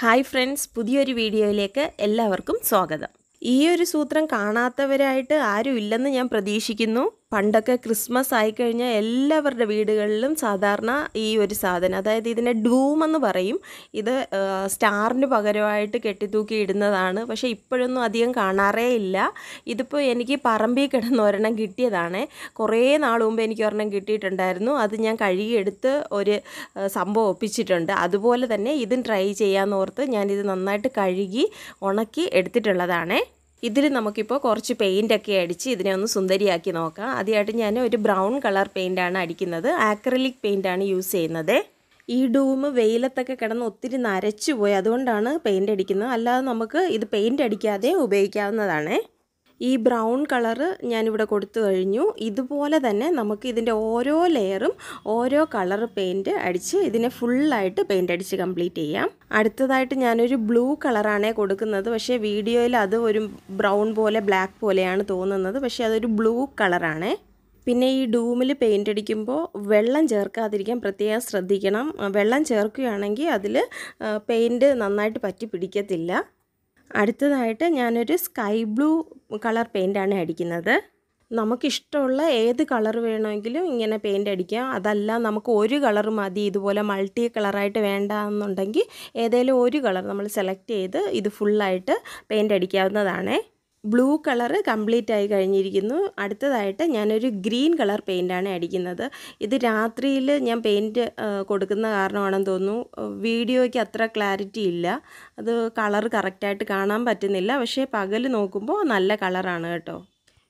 Hi friends, പുതിയൊരു വീഡിയോയിലേക്ക് എല്ലാവർക്കും സ്വാഗതം. ഈ ഒരു സൂത്രം കാണാത്തവരായിട്ട് ആരും ഇല്ലെന്ന് ഞാൻ പ്രതീക്ഷിക്കുന്നു. പണ്ടൊക്കെ ക്രിസ്മസ് ആയിക്കഴിഞ്ഞാൽ എല്ലാവരുടെ വീടുകളിലും സാധാരണ ഈ ഒരു സാധനം, അതായത് ഇതിനെ ഡൂം എന്ന് പറയും. ഇത് സ്റ്റാറിന് പകരമായിട്ട് കെട്ടിത്തൂക്കി ഇടുന്നതാണ്. പക്ഷേ ഇപ്പോഴൊന്നും അധികം കാണാറേ ഇല്ല. ഇതിപ്പോൾ എനിക്ക് പറമ്പിൽ കിടന്ന് ഒരെണ്ണം കിട്ടിയതാണ്. കുറേ നാൾ മുമ്പ് എനിക്ക് ഒരെണ്ണം കിട്ടിയിട്ടുണ്ടായിരുന്നു. അത് ഞാൻ കഴുകിയെടുത്ത് ഒരു സംഭവം ഒപ്പിച്ചിട്ടുണ്ട്. അതുപോലെ തന്നെ ഇതും ട്രൈ ചെയ്യാമെന്ന് ഓർത്ത് ഞാനിത് നന്നായിട്ട് കഴുകി ഉണക്കി എടുത്തിട്ടുള്ളതാണ്. ഇതിൽ നമുക്കിപ്പോൾ കുറച്ച് പെയിൻ്റൊക്കെ അടിച്ച് ഇതിനെ ഒന്ന് സുന്ദരിയാക്കി നോക്കാം. ആദ്യമായിട്ട് ഞാൻ ഒരു ബ്രൗൺ കളർ പെയിൻ്റാണ് അടിക്കുന്നത്. ആക്രിലിക് പെയിൻ്റാണ് യൂസ് ചെയ്യുന്നത്. ഈ ഡൂം വെയിലത്തൊക്കെ കിടന്ന് ഒത്തിരി നരച്ചു പോയി, അതുകൊണ്ടാണ് പെയിൻ്റ് അടിക്കുന്നത്. അല്ലാതെ നമുക്ക് ഇത് പെയിൻ്റ് അടിക്കാതെ ഉപയോഗിക്കാവുന്നതാണ്. ഈ ബ്രൗൺ കളറ് ഞാനിവിടെ കൊടുത്തു കഴിഞ്ഞു. ഇതുപോലെ തന്നെ നമുക്ക് ഇതിൻ്റെ ഓരോ ലെയറും ഓരോ കളർ പെയിൻറ്റ് അടിച്ച് ഇതിനെ ഫുള്ളായിട്ട് പെയിൻ്റ് അടിച്ച് കംപ്ലീറ്റ് ചെയ്യാം. അടുത്തതായിട്ട് ഞാനൊരു ബ്ലൂ കളറാണ് കൊടുക്കുന്നത്. പക്ഷേ വീഡിയോയിൽ അത് ഒരു ബ്രൗൺ പോലെ ബ്ലാക്ക് പോലെയാണ് തോന്നുന്നത്. പക്ഷേ അതൊരു ബ്ലൂ കളറാണ്. പിന്നെ ഈ ഡൂമിൽ പെയിൻ്റ് അടിക്കുമ്പോൾ വെള്ളം ചേർക്കാതിരിക്കാൻ പ്രത്യേകം ശ്രദ്ധിക്കണം. വെള്ളം ചേർക്കുകയാണെങ്കിൽ അതിൽ പെയിൻറ്റ് നന്നായിട്ട് പറ്റി പിടിക്കത്തില്ല. അടുത്തതായിട്ട് ഞാനൊരു സ്കൈ ബ്ലൂ കളർ പെയിൻ്റാണ് അടിക്കുന്നത്. നമുക്കിഷ്ടമുള്ള ഏത് കളർ വേണമെങ്കിലും ഇങ്ങനെ പെയിൻ്റ് അടിക്കാം. അതല്ല നമുക്ക് ഒരു കളർ മതി, ഇതുപോലെ മൾട്ടി കളറായിട്ട് വേണ്ട എന്നുണ്ടെങ്കിൽ ഏതെങ്കിലും ഒരു കളർ നമ്മൾ സെലക്ട് ചെയ്ത് ഇത് ഫുള്ളായിട്ട് പെയിൻ്റ് അടിക്കാവുന്നതാണ്. ബ്ലൂ കളറ് കംപ്ലീറ്റ് ആയി കഴിഞ്ഞിരിക്കുന്നു. അടുത്തതായിട്ട് ഞാനൊരു ഗ്രീൻ കളർ പെയിൻ്റാണ് അടിക്കുന്നത്. ഇത് രാത്രിയിൽ ഞാൻ പെയിൻറ്റ് കൊടുക്കുന്ന കാരണമാണെന്ന് തോന്നുന്നു വീഡിയോയ്ക്ക് അത്ര ക്ലാരിറ്റി ഇല്ല. അത് കളർ കറക്റ്റായിട്ട് കാണാൻ പറ്റുന്നില്ല. പക്ഷേ പകൽ നോക്കുമ്പോൾ നല്ല കളറാണ് കേട്ടോ.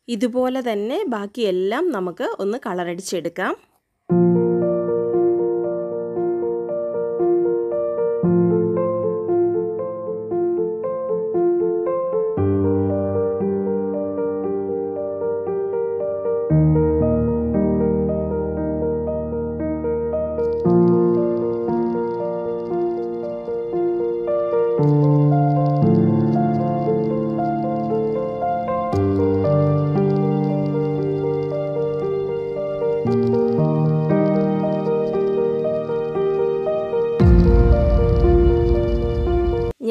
ഇതുപോലെ തന്നെ ബാക്കിയെല്ലാം നമുക്ക് ഒന്ന് കളറടിച്ചെടുക്കാം.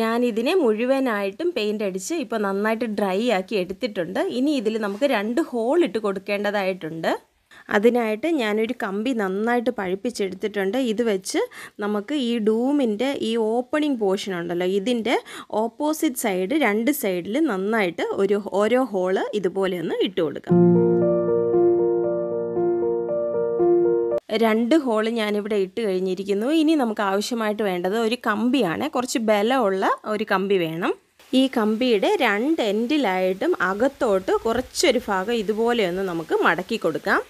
ഞാനിതിനെ മുഴുവനായിട്ടും പെയിൻ്റ് അടിച്ച് ഇപ്പോൾ നന്നായിട്ട് ഡ്രൈ ആക്കി എടുത്തിട്ടുണ്ട്. ഇനി ഇതിൽ നമുക്ക് 2 ഹോൾ ഇട്ട് കൊടുക്കേണ്ടതായിട്ടുണ്ട്. അതിനായിട്ട് ഞാനൊരു കമ്പി നന്നായിട്ട് പഴുപ്പിച്ചെടുത്തിട്ടുണ്ട്. ഇത് വെച്ച് നമുക്ക് ഈ ഡൂമിൻ്റെ ഈ ഓപ്പണിംഗ് പോർഷൻ ഉണ്ടല്ലോ, ഇതിൻ്റെ ഓപ്പോസിറ്റ് സൈഡ് 2 സൈഡിൽ നന്നായിട്ട് ഓരോ ഹോള് ഇതുപോലെ ഒന്ന് ഇട്ട് കൊടുക്കാം. 2 ഹോള് ഞാനിവിടെ ഇട്ട് കഴിഞ്ഞിരിക്കുന്നു. ഇനി നമുക്ക് ആവശ്യമായിട്ട് വേണ്ടത് ഒരു കമ്പിയാണ്. കുറച്ച് ബലമുള്ള ഒരു കമ്പി വേണം. ഈ കമ്പിയുടെ 2 എൻഡിലായിട്ടും അകത്തോട്ട് കുറച്ചൊരു ഭാഗം ഇതുപോലെയൊന്ന് നമുക്ക് മടക്കി കൊടുക്കാം.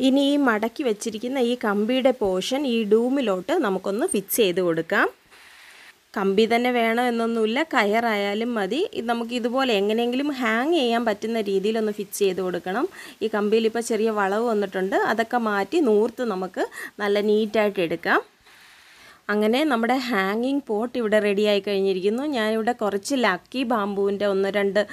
ഇനി ഈ മടക്കി വെച്ചിരിക്കുന്ന ഈ കമ്പിയുടെ പോർഷൻ ഈ ഡൂമിലോട്ട് നമുക്കൊന്ന് ഫിക്സ് ചെയ്ത് കൊടുക്കാം. കമ്പി തന്നെ വേണം എന്നൊന്നുമില്ല, കയറായാലും മതി. നമുക്ക് ഇതുപോലെ എങ്ങനെയെങ്കിലും ഹാങ് ചെയ്യാൻ പറ്റുന്ന രീതിയിലൊന്ന് ഫിക്സ് ചെയ്ത് കൊടുക്കണം. ഈ കമ്പിയിൽ ഇപ്പോൾ ചെറിയ വളവ് വന്നിട്ടുണ്ട്, അതൊക്കെ മാറ്റി നൂർത്ത് നമുക്ക് നല്ല നീറ്റായിട്ട് എടുക്കാം. അങ്ങനെ നമ്മുടെ ഹാങ്ങിങ് പോട്ട് ഇവിടെ റെഡി ആയി കഴിഞ്ഞിരിക്കുന്നു. ഞാനിവിടെ കുറച്ച് ലക്കി ബാമ്പുവിൻ്റെ 1-2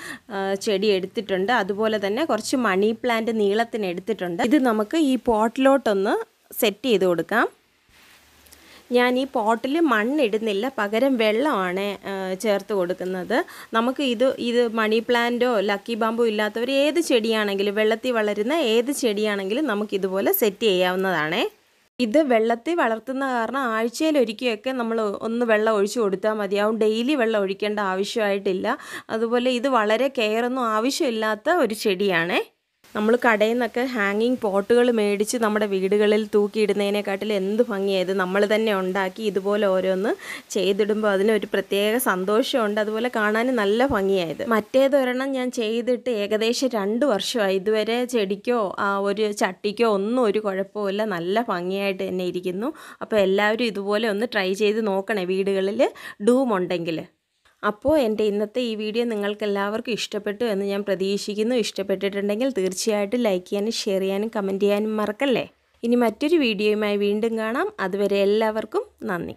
ചെടി എടുത്തിട്ടുണ്ട്. അതുപോലെ തന്നെ കുറച്ച് മണി പ്ലാന്റ് നീളത്തിന് എടുത്തിട്ടുണ്ട്. ഇത് നമുക്ക് ഈ പോട്ടിലോട്ടൊന്ന് സെറ്റ് ചെയ്ത് കൊടുക്കാം. ഞാൻ ഈ പോട്ടിൽ മണ്ണിടുന്നില്ല, പകരം വെള്ളമാണ് ചേർത്ത് കൊടുക്കുന്നത്. നമുക്ക് ഇത് മണി പ്ലാന്റോ ലക്കി ബാമ്പോ ഇല്ലാത്തവർ ഏത് ചെടിയാണെങ്കിലും, വെള്ളത്തിൽ വളരുന്ന ഏത് ചെടിയാണെങ്കിലും നമുക്കിതുപോലെ സെറ്റ് ചെയ്യാവുന്നതാണ്. ഇത് വെള്ളത്തിൽ വളർത്തുന്ന കാരണം ആഴ്ചയിലൊരിക്കലൊക്കെ നമ്മൾ ഒന്ന് വെള്ളം ഒഴിച്ചു കൊടുത്താൽ മതിയാവും. ഡെയിലി വെള്ളം ഒഴിക്കേണ്ട ആവശ്യമായിട്ടില്ല. അതുപോലെ ഇത് വളരെ കെയറൊന്നും ആവശ്യമില്ലാത്ത ഒരു ചെടിയാണ്. നമ്മൾ കടയിൽ നിന്നൊക്കെ ഹാങ്ങിങ് പോട്ടുകൾ മേടിച്ച് നമ്മുടെ വീടുകളിൽ തൂക്കിയിടുന്നതിനെക്കാട്ടിൽ എന്ത് ഭംഗിയായത് നമ്മൾ തന്നെ ഉണ്ടാക്കി ഇതുപോലെ ഓരോന്ന് ചെയ്തിടുമ്പോൾ അതിനൊരു പ്രത്യേക സന്തോഷമുണ്ട്. അതുപോലെ കാണാൻ നല്ല ഭംഗിയായത്. മറ്റേതൊരെണ്ണം ഞാൻ ചെയ്തിട്ട് ഏകദേശം 2 വർഷമായി. ഇതുവരെ ചെടിക്കോ ഒരു ചട്ടിക്കോ ഒന്നും ഒരു കുഴപ്പമില്ല, നല്ല ഭംഗിയായിട്ട് തന്നെ ഇരിക്കുന്നു. അപ്പോൾ എല്ലാവരും ഇതുപോലെ ഒന്ന് ട്രൈ ചെയ്ത് നോക്കണേ വീടുകളിൽ ഡൂം ഉണ്ടെങ്കിൽ. അപ്പോൾ എൻ്റെ ഇന്നത്തെ ഈ വീഡിയോ നിങ്ങൾക്ക് എല്ലാവർക്കും ഇഷ്ടപ്പെട്ടു എന്ന് ഞാൻ പ്രതീക്ഷിക്കുന്നു. ഇഷ്ടപ്പെട്ടിട്ടുണ്ടെങ്കിൽ തീർച്ചയായിട്ടും ലൈക്ക് ചെയ്യാനും ഷെയർ ചെയ്യാനും കമൻറ്റ് ചെയ്യാനും മറക്കല്ലേ. ഇനി മറ്റൊരു വീഡിയോയുമായി വീണ്ടും കാണാം. അതുവരെ എല്ലാവർക്കും നന്ദി.